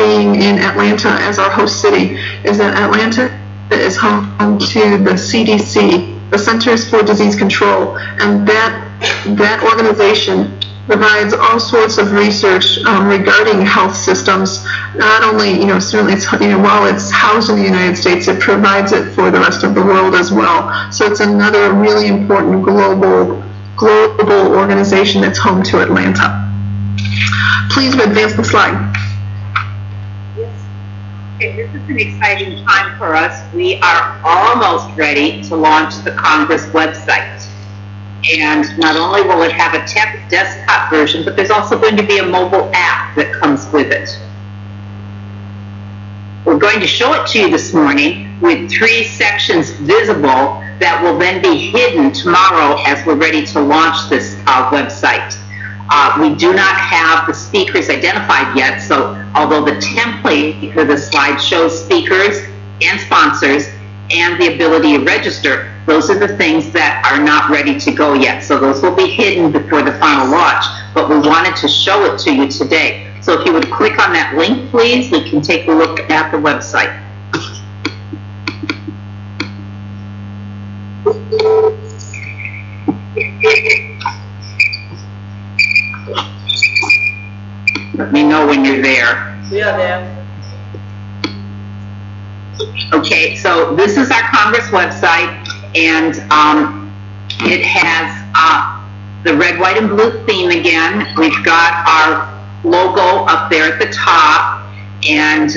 being in Atlanta as our host city is that Atlanta is home to the CDC, the Centers for Disease Control, and that organization provides all sorts of research regarding health systems. Not only, certainly it's, while it's housed in the United States, it provides it for the rest of the world as well. So it's another really important global organization that's home to Atlanta. Please advance the slide. Okay, this is an exciting time for us. We are almost ready to launch the Congress website. And not only will it have a desktop version, but there's also going to be a mobile app that comes with it. We're going to show it to you this morning with 3 sections visible that will then be hidden tomorrow as we're ready to launch this website. We do not have the speakers identified yet, so although the template for the slide shows speakers and sponsors and the ability to register, those are the things that are not ready to go yet. So those will be hidden before the final launch, but we wanted to show it to you today. So if you would click on that link, please, we can take a look at the website. Let me know when you're there. Yeah, there. Okay, so this is our Congress website, and it has the red, white, and blue theme again. We've got our logo up there at the top, and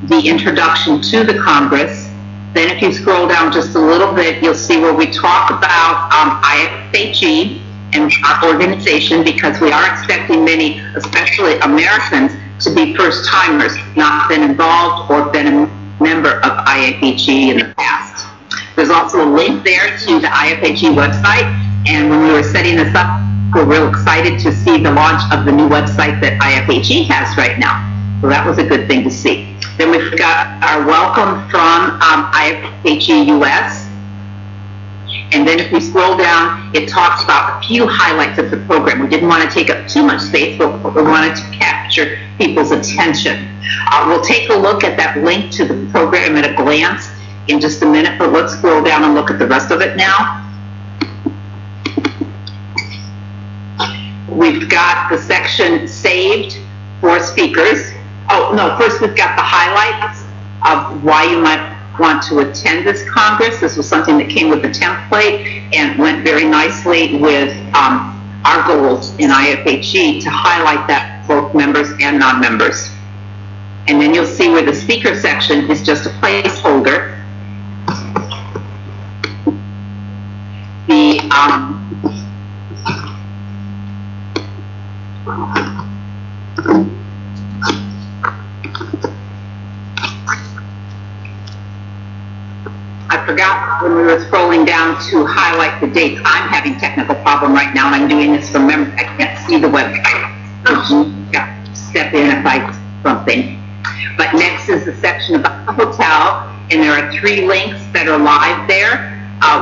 the introduction to the Congress. Then if you scroll down just a little bit, you'll see where we talk about IFHE and our organization, because we are expecting many, especially Americans, to be first-timers, not been involved or been a member of IFHE in the past. There's also a link there to the IFHE website, and when we were setting this up, we're real excited to see the launch of the new website that IFHE has right now. So that was a good thing to see. Then we've got our welcome from IFHE US. And then if we scroll down, it talks about a few highlights of the program. We didn't want to take up too much space, but we wanted to capture people's attention. We'll take a look at that link to the program at a glance in just a minute, but let's scroll down and look at the rest of it now. We've got the section saved for speakers. Oh, no, first we've got the highlights of why you might want to attend this Congress. This was something that came with the template and went very nicely with our goals in IFHE to highlight that both members and non-members. And then you'll see where the speaker section is just a placeholder. The I forgot when we were scrolling down to highlight the dates. I'm having technical problem right now, and I'm doing this from memory. I can't see the website. Step in if I something. But next is the section about the hotel, and there are 3 links that are live there.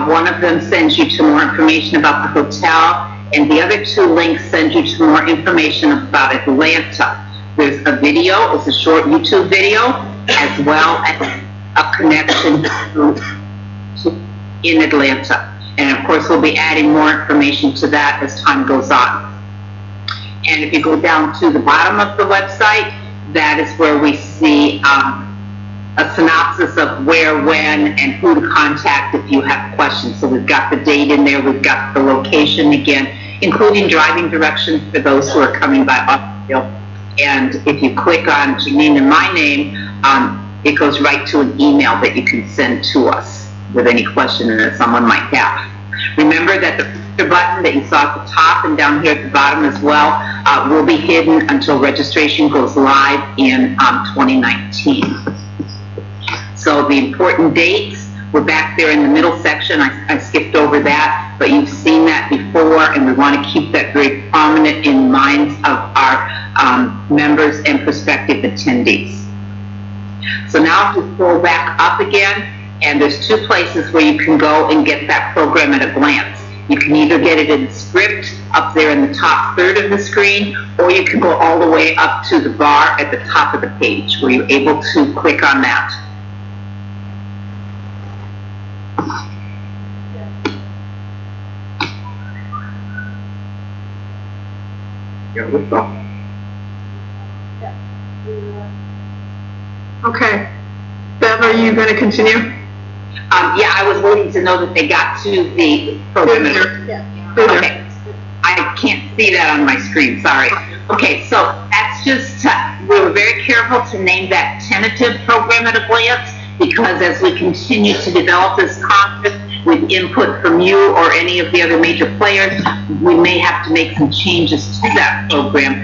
One of them sends you to more information about the hotel, and the other 2 links send you to more information about Atlanta. There's a video, it's a short YouTube video, as well as a connection to in Atlanta. And of course, we'll be adding more information to that as time goes on. And if you go down to the bottom of the website, that is where we see a synopsis of where, when, and who to contact if you have questions. So we've got the date in there, we've got the location again, including driving directions for those who are coming by automobile. And if you click on Janine and my name, it goes right to an email that you can send to us with any question that someone might have. Remember that the picture button that you saw at the top and down here at the bottom as well will be hidden until registration goes live in 2019. So the important dates, we're back there in the middle section. I skipped over that, but you've seen that before, and we want to keep that very prominent in minds of our members and prospective attendees. So now if we scroll back up again, and there's 2 places where you can go and get that program at a glance. You can either get it in script up there in the top third of the screen, or you can go all the way up to the bar at the top of the page where you're able to click on that. Okay. Bev, are you going to continue? Yeah, I was waiting to know that they got to the program. Okay. I can't see that on my screen, sorry. Okay, so that's just, we were very careful to name that tentative program at a glance, because as we continue to develop this concept with input from you or any of the other major players, we may have to make some changes to that program.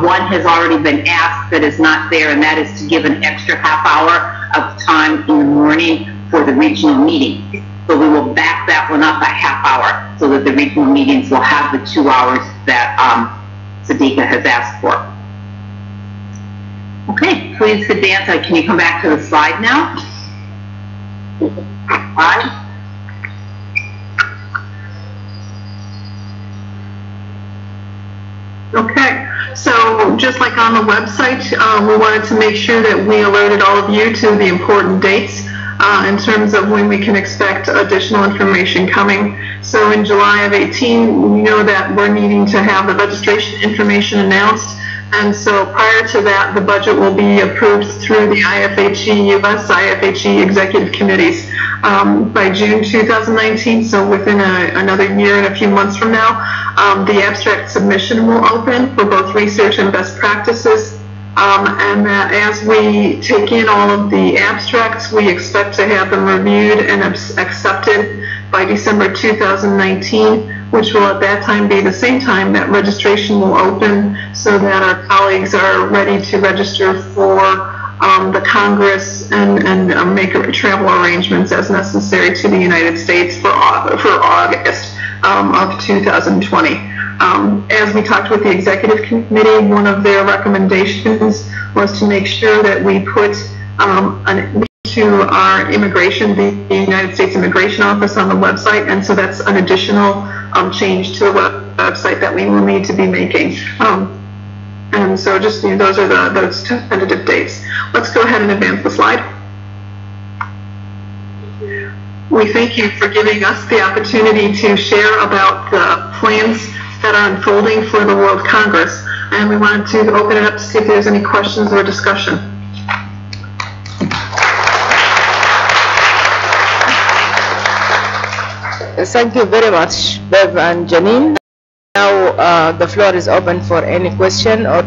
One has already been asked that is not there, and that is to give an extra half hour of time in the morning for the regional meeting. So we will back that one up a half hour so that the regional meetings will have the 2 hours that Sadiqa has asked for. Okay, please advance. Can you come back to the slide now? Slide. Okay, so just like on the website, we wanted to make sure that we alerted all of you to the important dates in terms of when we can expect additional information coming. So in July of 18, we know that we're needing to have the registration information announced. And so prior to that, the budget will be approved through the IFHE, US IFHE executive committees by June 2019, so within another year and a few months from now. The abstract submission will open for both research and best practices. And that as we take in all of the abstracts, we expect to have them reviewed and accepted by December 2019, which will at that time be the same time that registration will open so that our colleagues are ready to register for the Congress and make travel arrangements as necessary to the United States for August of 2020. As we talked with the executive committee, one of their recommendations was to make sure that we put to our immigration, the United States Immigration Office on the website, and so that's an additional change to the website that we will need to be making. And so just, those are those tentative dates. Let's go ahead and advance the slide. We thank you for giving us the opportunity to share about the plans that are unfolding for the World Congress, and we wanted to open it up to see if there's any questions or discussion. Thank you very much, Bev and Janine. Now the floor is open for any question or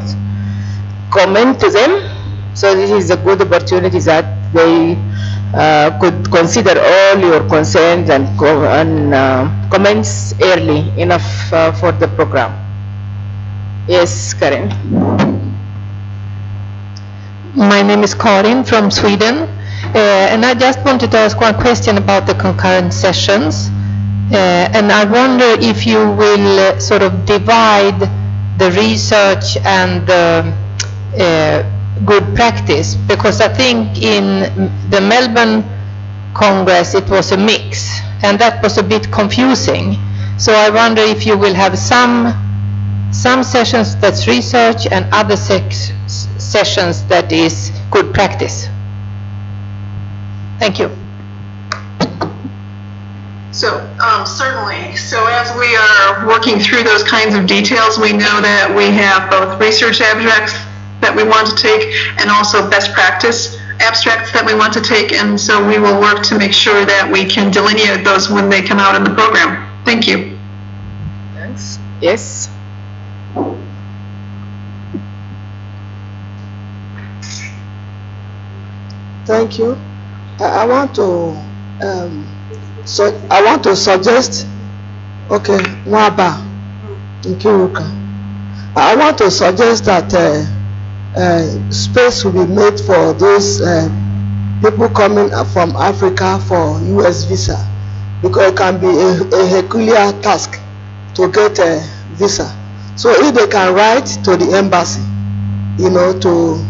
comment to them. So this is a good opportunity that they could consider all your concerns and comments early enough for the program. Yes, Karen. My name is Karin from Sweden, and I just wanted to ask one question about the concurrent sessions. And I wonder if you will sort of divide the research and the good practice, because I think in the Melbourne Congress it was a mix, and that was a bit confusing. So I wonder if you will have some sessions that's research and other sessions that is good practice. Thank you. So certainly, so as we are working through those kinds of details, we know that we have both research abstracts that we want to take and also best practice abstracts that we want to take, and so we will work to make sure that we can delineate those when they come out in the program. Thank you. Thanks. Yes. Thank you. I want to suggest, okay, Nwaba, Nkiruka. I want to suggest that space will be made for those people coming from Africa for US visa, because it can be a Herculean task to get a visa. So if they can write to the embassy, to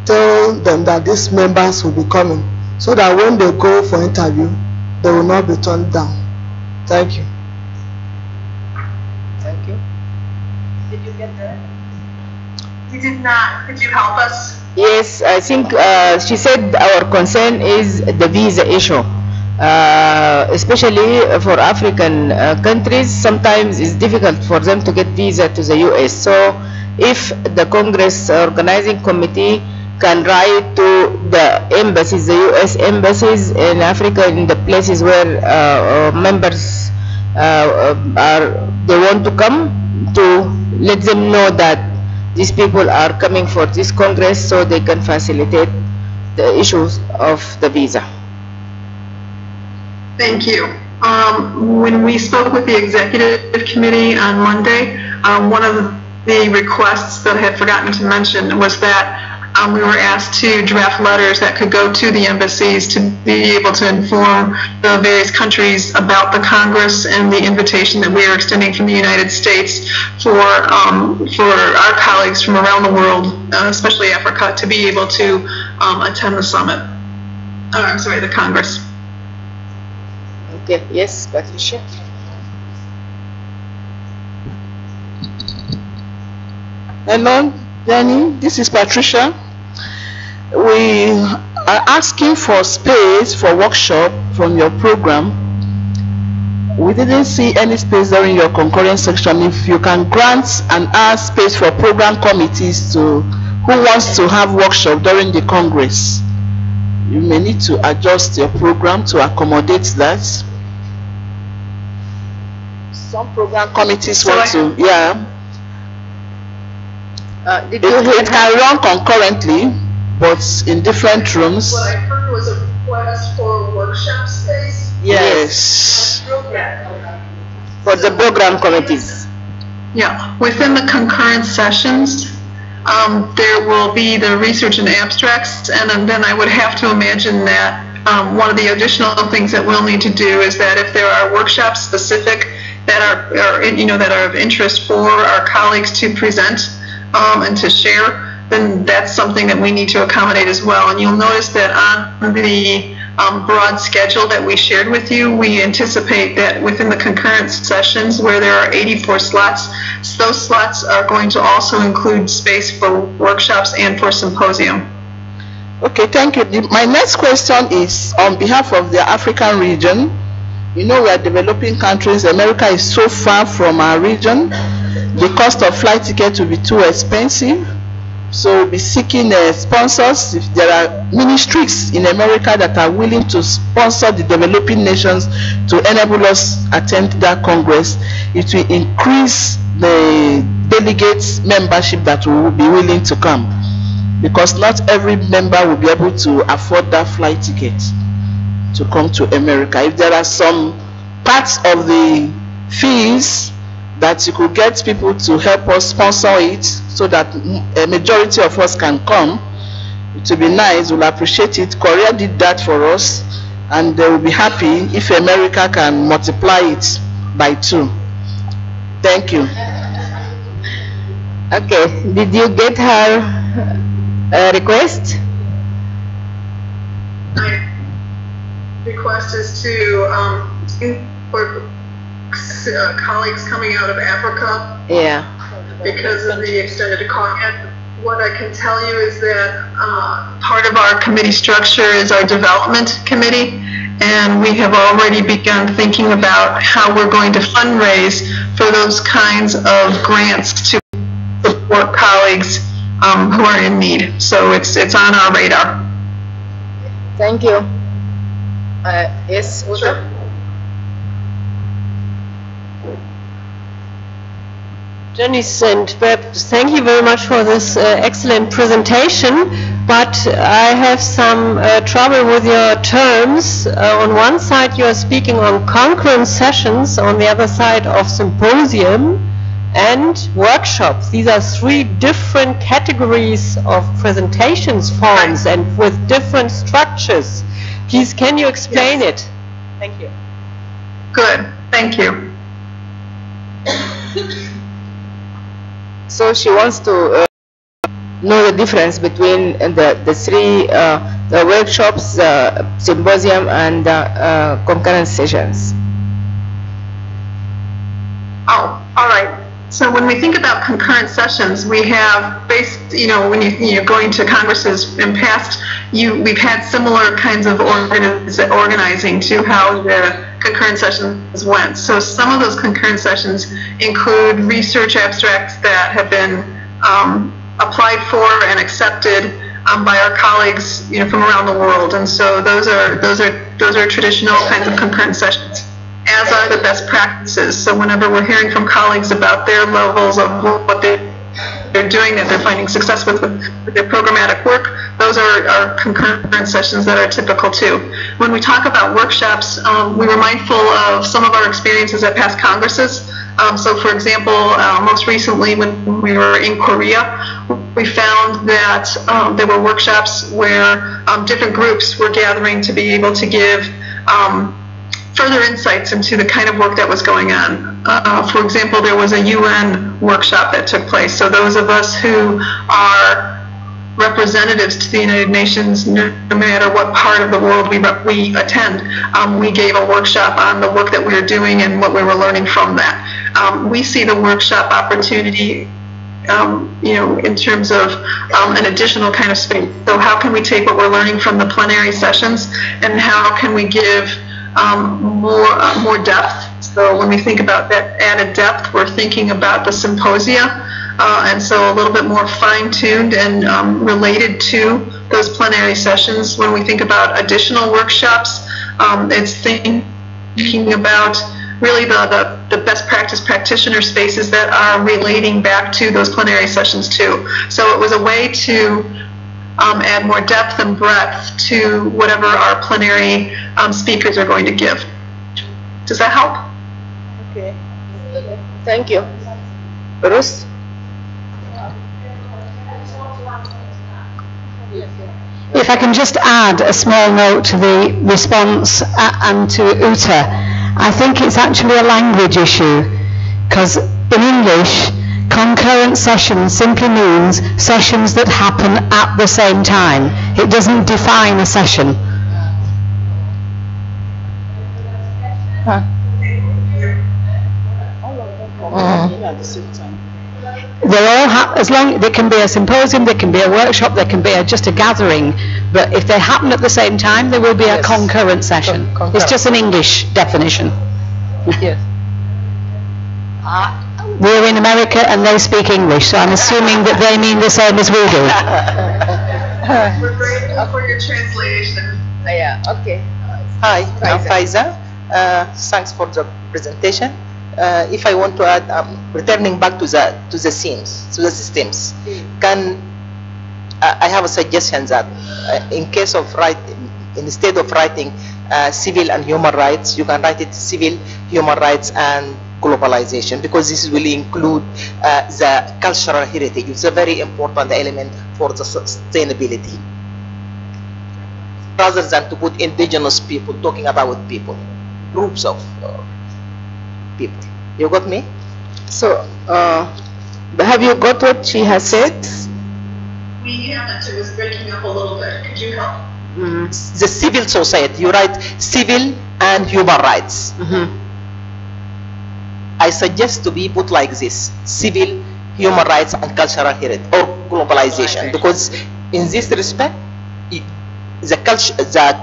tell them that these members will be coming, so that when they go for interview, they will not be turned down. Thank you. You did not. Could you help us? Yes, I think she said our concern is the visa issue. Especially for African countries, sometimes it's difficult for them to get visa to the US. So if the Congress Organizing Committee can write to the embassies, the US embassies in Africa, in the places where members they want to come, to let them know that these people are coming for this Congress, so they can facilitate the issues of the visa. Thank you. When we spoke with the executive committee on Monday, one of the requests that I had forgotten to mention was that we were asked to draft letters that could go to the embassies to be able to inform the various countries about the Congress and the invitation that we are extending from the United States for our colleagues from around the world, especially Africa, to be able to attend the summit. I'm sorry, the Congress. Okay, yes, Patricia. Hello, Danny, this is Patricia. We are asking for space for workshop from your program. We didn't see any space during your concurrent section. If you can grant an hour space for program committees who wants to have workshop during the Congress, you may need to adjust your program to accommodate that. Some program committees want to, yeah. It can run concurrently, but in different rooms. What I heard was a request for workshop space. Yes. For the program committees. Yeah, within the concurrent sessions, there will be the research and abstracts, and then I would have to imagine that one of the additional things that we'll need to do is that if there are workshops specific that are of interest for our colleagues to present and to share, then that's something that we need to accommodate as well. And you'll notice that on the broad schedule that we shared with you, we anticipate that within the concurrent sessions where there are 84 slots, those slots are going to also include space for workshops and for symposium. Okay, thank you. My next question is on behalf of the African region. You know, we are developing countries. America is so far from our region. The cost of flight ticket will be too expensive. So we'll be seeking sponsors. If there are ministries in America that are willing to sponsor the developing nations to enable us attend that Congress, it will increase the delegates membership that will be willing to come, because not every member will be able to afford that flight ticket to come to America. If there are some parts of the fees that you could get people to help us sponsor it so that a majority of us can come, it will be nice. We'll appreciate it. Korea did that for us, and they will be happy if America can multiply it by 2. Thank you. Okay, did you get her request? My request is for colleagues coming out of Africa. Yeah. Because of the extended cost. What I can tell you is that part of our committee structure is our development committee, and we have already begun thinking about how we're going to fundraise for those kinds of grants to support colleagues who are in need. So it's on our radar. Thank you. Yes, Sure. Janice and Beb, thank you very much for this excellent presentation, but I have some trouble with your terms. On one side you are speaking on concurrent sessions, on the other side of symposium and workshops. These are 3 different categories of presentations forms and with different structures. Please, can you explain it? Thank you. Good, thank you. So she wants to know the difference between the 3 the workshops, symposium, and concurrent sessions. Oh, all right. So when we think about concurrent sessions, we have when you're going to congresses in past, we've had similar kinds of organizing to how the concurrent sessions went. So some of those concurrent sessions include research abstracts that have been applied for and accepted by our colleagues, from around the world, and so those are traditional kinds of concurrent sessions, as are the best practices. So whenever we're hearing from colleagues about their levels of what they're doing, that they're finding success with their programmatic work, those are concurrent sessions that are typical too. When we talk about workshops, we were mindful of some of our experiences at past congresses. So for example, most recently when we were in Korea, we found that there were workshops where different groups were gathering to be able to give further insights into the kind of work that was going on. For example, there was a UN workshop that took place. So those of us who are representatives to the United Nations, no matter what part of the world we attend, we gave a workshop on the work that we were doing and what we were learning from that. We see the workshop opportunity in terms of an additional kind of space. So how can we take what we're learning from the plenary sessions and how can we give more depth? So when we think about that added depth, we're thinking about the symposia, and so a little bit more fine-tuned and related to those plenary sessions. When we think about additional workshops, it's thinking about really the best practice practitioner spaces that are relating back to those plenary sessions too. So it was a way to add more depth and breadth to whatever our plenary speakers are going to give. Does that help? Okay. Thank you. Bruce? If I can just add a small note to the response and to Uta, I think it's actually a language issue, because in English, concurrent sessions simply means sessions that happen at the same time. It doesn't define a session. They're all as long they can be a symposium, they can be a workshop, they can be just a gathering, but if they happen at the same time, they will be a concurrent session. It's just an English definition. Yes. We're in America and they speak English, so I'm assuming that they mean the same as we do. We're grateful for your translation. Yeah, okay. Hi, I'm Faiza. Thanks for the presentation. If I want to add, returning back to the themes, to the systems, I have a suggestion that in case of instead of writing civil and human rights, you can write it civil, human rights, and globalization, because this will include the cultural heritage. It's a very important element for the sustainability, rather than to put indigenous people, talking about people, groups of people. You got me? So, have you got what she has said? We haven't. It was breaking up a little bit. Could you help? The civil society, you write civil and human rights. I suggest to be put like this: civil, human rights, and cultural heritage, or globalization, because in this respect, the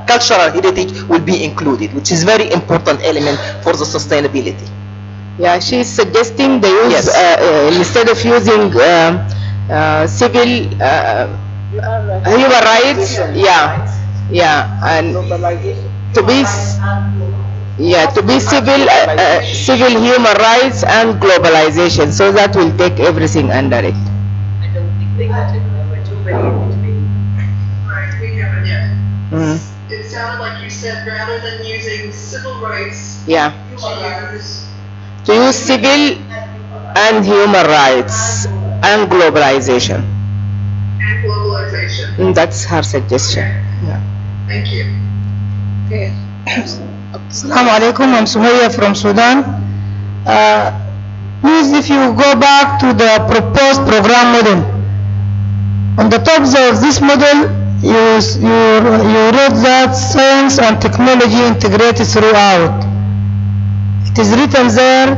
cultural heritage will be included, which is very important element for the sustainability. Yeah, she's suggesting the use, instead of using civil, human rights, and to be civil, human rights, and globalization. So that will take everything under it. I don't think they got it. We're too many in between. Right, we haven't yet. It sounded like you said rather than using civil rights, to use civil and human rights and globalization. And globalization. That's her suggestion. Yeah. Thank you. Okay. Assalamu alaikum, I'm Sumaya from Sudan. Please, if you go back to the proposed program model, on the top of this model, you wrote that science and technology integrated throughout. It is written there,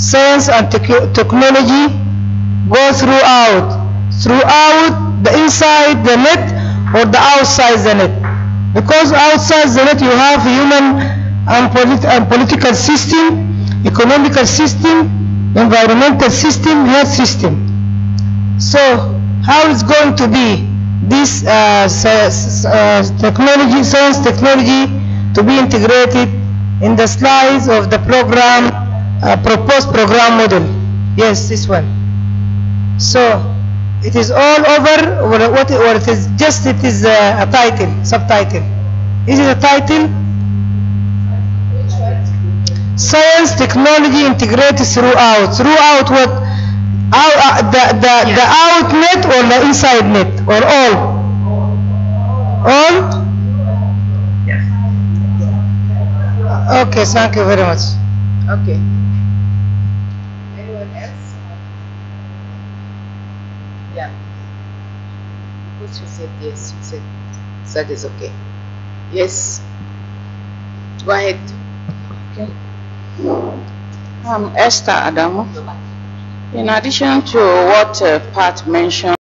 science and technology go throughout the inside the net or the outside the net. Because outside the net you have human and political system, economical system, environmental system, health system. So how is going to be this science technology to be integrated in the slides of the program, proposed program model? Yes, this one. So it is all over, or it is just, it is a title, subtitle. Is it a title? Science, technology integrated throughout. Throughout what? The out net or the inside net, or all? All? Yes. Okay, thank you very much. Okay. Anyone else? Yeah. Because you said yes, you said that is okay. Yes. Go ahead. Okay. Esther Adamu. In addition to what Pat mentioned,